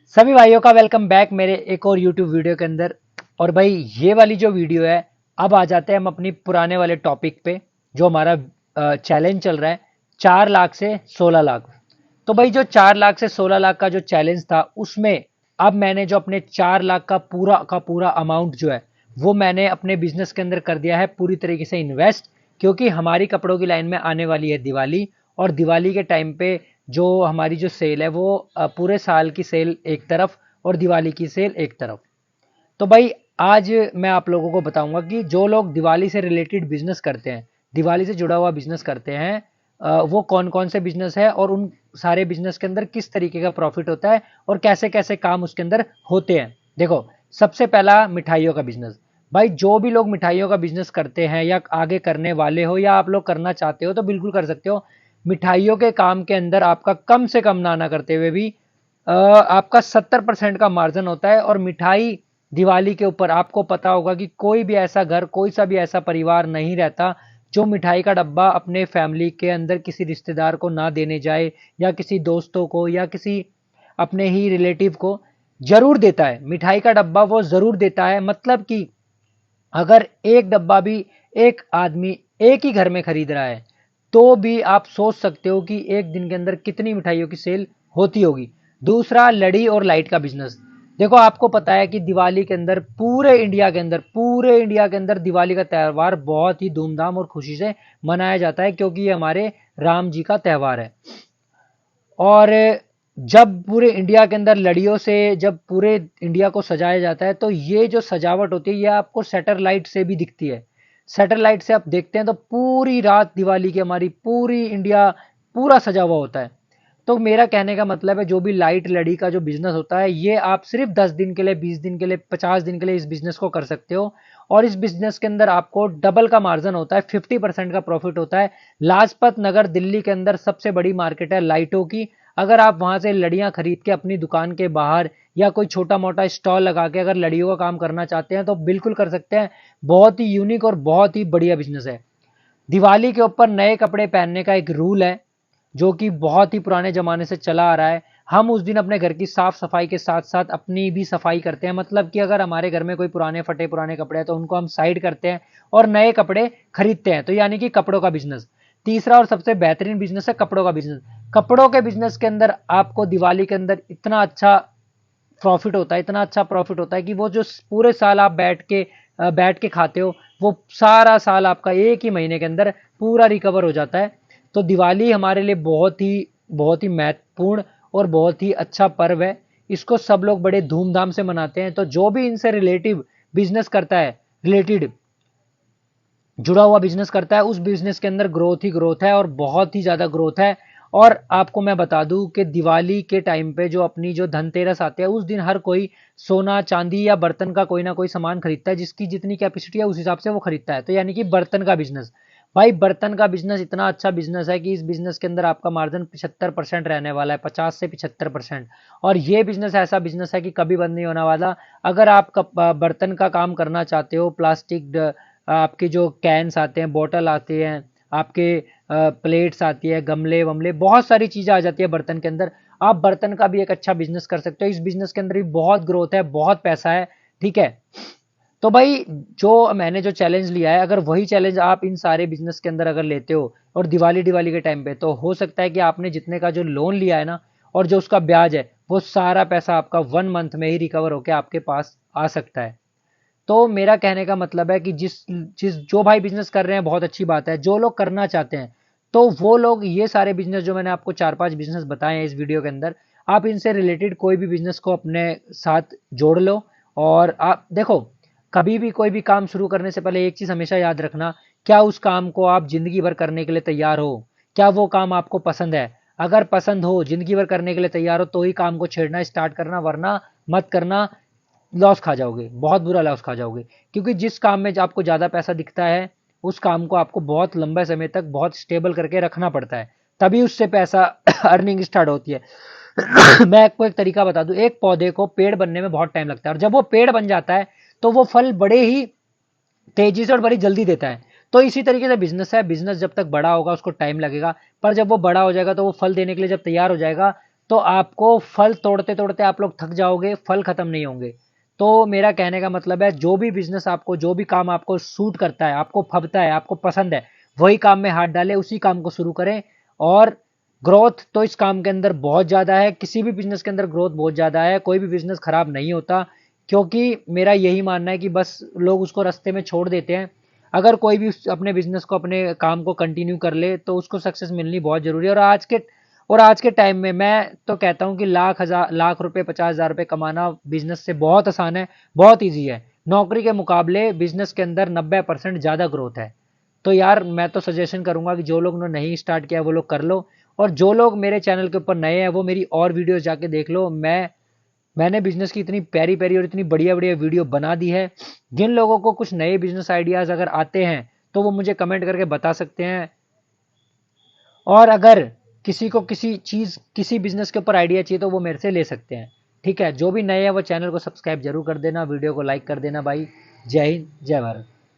सभी भाइयों का वेलकम बैक मेरे एक और यूट्यूब वीडियो के अंदर। और भाई ये वाली जो वीडियो है, अब आ जाते हैं हम अपनी पुराने वाले टॉपिक पे। जो हमारा चैलेंज चल रहा है 4 लाख से 16 लाख। तो भाई जो 4 लाख से 16 लाख का जो चैलेंज था, उसमें अब मैंने जो अपने 4 लाख का पूरा अमाउंट जो है वो मैंने अपने बिजनेस के अंदर कर दिया है पूरी तरीके से इन्वेस्ट। क्योंकि हमारी कपड़ों की लाइन में आने वाली है दिवाली, और दिवाली के टाइम पे जो हमारी जो सेल है वो पूरे साल की सेल एक तरफ और दिवाली की सेल एक तरफ। तो भाई आज मैं आप लोगों को बताऊंगा कि जो लोग दिवाली से रिलेटेड बिजनेस करते हैं, दिवाली से जुड़ा हुआ बिजनेस करते हैं, वो कौन कौन से बिजनेस है और उन सारे बिजनेस के अंदर किस तरीके का प्रॉफिट होता है और कैसे कैसे काम उसके अंदर होते हैं। देखो, सबसे पहला मिठाइयों का बिजनेस। भाई जो भी लोग मिठाइयों का बिजनेस करते हैं या आगे करने वाले हो या आप लोग करना चाहते हो तो बिल्कुल कर सकते हो। मिठाइयों के काम के अंदर आपका कम से कम ना करते हुए भी आपका 70% का मार्जिन होता है। और मिठाई दिवाली के ऊपर आपको पता होगा कि कोई भी ऐसा घर, कोई सा भी ऐसा परिवार नहीं रहता जो मिठाई का डब्बा अपने फैमिली के अंदर किसी रिश्तेदार को ना देने जाए, या किसी दोस्तों को या किसी अपने ही रिलेटिव को जरूर देता है। मिठाई का डब्बा वो जरूर देता है। मतलब कि अगर एक डब्बा भी एक आदमी एक ही घर में खरीद रहा है तो भी आप सोच सकते हो कि एक दिन के अंदर कितनी मिठाइयों की सेल होती होगी। दूसरा, लड़ी और लाइट का बिजनेस। देखो, आपको पता है कि दिवाली के अंदर पूरे इंडिया के अंदर दिवाली का त्यौहार बहुत ही धूमधाम और खुशी से मनाया जाता है, क्योंकि ये हमारे राम जी का त्यौहार है। और जब पूरे इंडिया के अंदर लड़ियों से जब पूरे इंडिया को सजाया जाता है, तो ये जो सजावट होती है ये आपको सैटेलाइट से भी दिखती है। सैटेलाइट से आप देखते हैं तो पूरी रात दिवाली की हमारी पूरी इंडिया पूरा सजा हुआ होता है। तो मेरा कहने का मतलब है, जो भी लाइट लड़ी का जो बिजनेस होता है, ये आप सिर्फ 10 दिन के लिए, 20 दिन के लिए, 50 दिन के लिए इस बिजनेस को कर सकते हो। और इस बिजनेस के अंदर आपको डबल का मार्जिन होता है, 50% का प्रॉफिट होता है। लाजपत नगर दिल्ली के अंदर सबसे बड़ी मार्केट है लाइटों की। अगर आप वहां से लड़ियां खरीद के अपनी दुकान के बाहर या कोई छोटा मोटा स्टॉल लगा के अगर लड़ियों का काम करना चाहते हैं तो बिल्कुल कर सकते हैं। बहुत ही यूनिक और बहुत ही बढ़िया बिजनेस है। दिवाली के ऊपर नए कपड़े पहनने का एक रूल है जो कि बहुत ही पुराने जमाने से चला आ रहा है। हम उस दिन अपने घर की साफ सफाई के साथ साथ अपनी भी सफाई करते हैं। मतलब कि अगर हमारे घर में कोई पुराने फटे पुराने कपड़े हैं तो उनको हम साइड करते हैं और नए कपड़े खरीदते हैं। तो यानी कि कपड़ों का बिजनेस। तीसरा और सबसे बेहतरीन बिजनेस है कपड़ों का बिजनेस। कपड़ों के बिजनेस के अंदर आपको दिवाली के अंदर इतना अच्छा प्रॉफिट होता है, इतना अच्छा प्रॉफिट होता है कि वो जो पूरे साल आप बैठ के खाते हो, वो सारा साल आपका एक ही महीने के अंदर पूरा रिकवर हो जाता है। तो दिवाली हमारे लिए बहुत ही महत्वपूर्ण और बहुत ही अच्छा पर्व है। इसको सब लोग बड़े धूमधाम से मनाते हैं। तो जो भी इनसे रिलेटिव बिजनेस करता है, रिलेटेड जुड़ा हुआ बिजनेस करता है, उस बिजनेस के अंदर ग्रोथ ही ग्रोथ है और बहुत ही ज्यादा ग्रोथ है। और आपको मैं बता दूं कि दिवाली के टाइम पे जो अपनी जो धनतेरस आते हैं, उस दिन हर कोई सोना चांदी या बर्तन का कोई ना कोई सामान खरीदता है। जिसकी जितनी कैपेसिटी है उस हिसाब से वो खरीदता है। तो यानी कि बर्तन का बिजनेस। भाई बर्तन का बिजनेस इतना अच्छा बिजनेस है कि इस बिजनेस के अंदर आपका मार्जिन 75% रहने वाला है, 50 से 75%। और ये बिजनेस ऐसा बिजनेस है कि कभी बंद नहीं होने वाला। अगर आप बर्तन का काम करना चाहते हो, प्लास्टिक, आपके जो कैंस आते हैं, बॉटल आते हैं, आपके प्लेट्स आती है, गमले वमले, बहुत सारी चीजें आ जाती है बर्तन के अंदर। आप बर्तन का भी एक अच्छा बिजनेस कर सकते हो। इस बिजनेस के अंदर भी बहुत ग्रोथ है, बहुत पैसा है। ठीक है। तो भाई जो मैंने जो चैलेंज लिया है, अगर वही चैलेंज आप इन सारे बिजनेस के अंदर अगर लेते हो और दिवाली दिवाली के टाइम पे, तो हो सकता है कि आपने जितने का जो लोन लिया है ना और जो उसका ब्याज है, वो सारा पैसा आपका 1 मंथ में ही रिकवर होकर आपके पास आ सकता है। तो मेरा कहने का मतलब है कि जिस जिस जो भाई बिजनेस कर रहे हैं बहुत अच्छी बात है। जो लोग करना चाहते हैं तो वो लोग ये सारे बिजनेस जो मैंने आपको 4-5 बिजनेस बताए हैं इस वीडियो के अंदर, आप इनसे रिलेटेड कोई भी बिजनेस को अपने साथ जोड़ लो। और आप देखो, कभी भी कोई भी काम शुरू करने से पहले एक चीज हमेशा याद रखना, क्या उस काम को आप जिंदगी भर करने के लिए तैयार हो? क्या वो काम आपको पसंद है? अगर पसंद हो, जिंदगी भर करने के लिए तैयार हो, तो ही काम को छेड़ना स्टार्ट करना, वरना मत करना। लॉस खा जाओगे, बहुत बुरा लॉस खा जाओगे। क्योंकि जिस काम में आपको ज्यादा पैसा दिखता है, उस काम को आपको बहुत लंबे समय तक बहुत स्टेबल करके रखना पड़ता है, तभी उससे पैसा अर्निंग स्टार्ट होती है। मैं आपको एक तरीका बता दूं, एक पौधे को पेड़ बनने में बहुत टाइम लगता है, और जब वो पेड़ बन जाता है तो वो फल बड़े ही तेजी से और बड़ी जल्दी देता है। तो इसी तरीके से बिजनेस है। बिजनेस जब तक बड़ा होगा उसको टाइम लगेगा, पर जब वो बड़ा हो जाएगा तो वो फल देने के लिए जब तैयार हो जाएगा, तो आपको फल तोड़ते तोड़ते आप लोग थक जाओगे, फल खत्म नहीं होंगे। तो मेरा कहने का मतलब है, जो भी बिजनेस आपको, जो भी काम आपको सूट करता है, आपको फबता है, आपको पसंद है, वही काम में हाथ डालें, उसी काम को शुरू करें। और ग्रोथ तो इस काम के अंदर बहुत ज़्यादा है, किसी भी बिजनेस के अंदर ग्रोथ बहुत ज़्यादा है, कोई भी बिजनेस खराब नहीं होता। क्योंकि मेरा यही मानना है कि बस लोग उसको रास्ते में छोड़ देते हैं। अगर कोई भी अपने बिजनेस को, अपने काम को कंटिन्यू कर ले तो उसको सक्सेस मिलनी बहुत जरूरी है। और आज के टाइम में मैं तो कहता हूं कि लाख रुपए, 50,000 रुपए कमाना बिजनेस से बहुत आसान है, बहुत ईजी है। नौकरी के मुकाबले बिजनेस के अंदर 90% ज्यादा ग्रोथ है। तो यार मैं तो सजेशन करूंगा कि जो लोग ने नहीं स्टार्ट किया वो लोग कर लो, और जो लोग मेरे चैनल के ऊपर नए हैं वो मेरी और वीडियोस जाके देख लो। मैंने बिजनेस की इतनी प्यारी प्यारी और इतनी बढ़िया बढ़िया वीडियो बना दी है। जिन लोगों को कुछ नए बिजनेस आइडियाज अगर आते हैं तो वो मुझे कमेंट करके बता सकते हैं। और अगर किसी को किसी चीज, किसी बिजनेस के ऊपर आइडिया चाहिए तो वो मेरे से ले सकते हैं। ठीक है, जो भी नए हैं वो चैनल को सब्सक्राइब जरूर कर देना, वीडियो को लाइक कर देना भाई। जय हिंद, जय भारत।